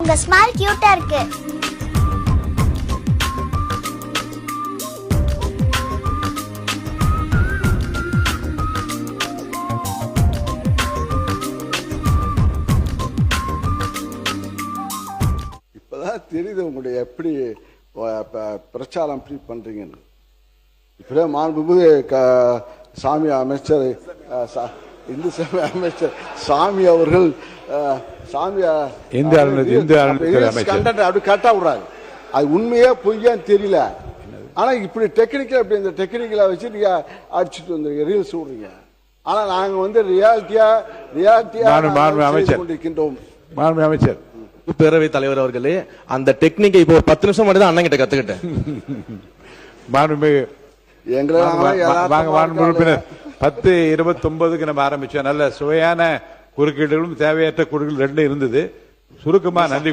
உங்க ஸ்மைல் கியூட்டா இருக்கு. இப்பதான் தெரியுது உங்களுடைய எப்படி பிரச்சாரம் எப்படி பண்றீங்கன்னு. இப்படியே மாண்புமிகு சாமி அமைச்சர் இந்து சமய அமைச்சர் சாமி அவர்கள் அப்படி கட்டா விடுறாரு. அது உண்மையே பொய்யான்னு தெரியல. ஆனா இப்படி டெக்னிக்கல் அப்படி இந்த டெக்னிக்கலா வச்சு நீங்க அடிச்சுட்டு வந்துருங்க, ரீல்ஸ் விடுறீங்க. ஆனா நாங்க வந்து ரியாலிட்டியா கொண்டிருக்கின்றோம். அமைச்சர் பேரவைத் தலைவர் அவர்களே, அந்த டெக்னிக்கை இப்போ 10 நிமிஷம் மட்டும் தான் அண்ணன் கிட்ட கத்துக்கிட்டேன். மாண்புமிகு 10:29 நம்ம ஆரம்பிச்சோம். நல்ல சுவையான குறுக்கீடுகளும் தேவையற்ற குறுக்கீடு 2 இருந்தது. சுருக்கமா நன்றி.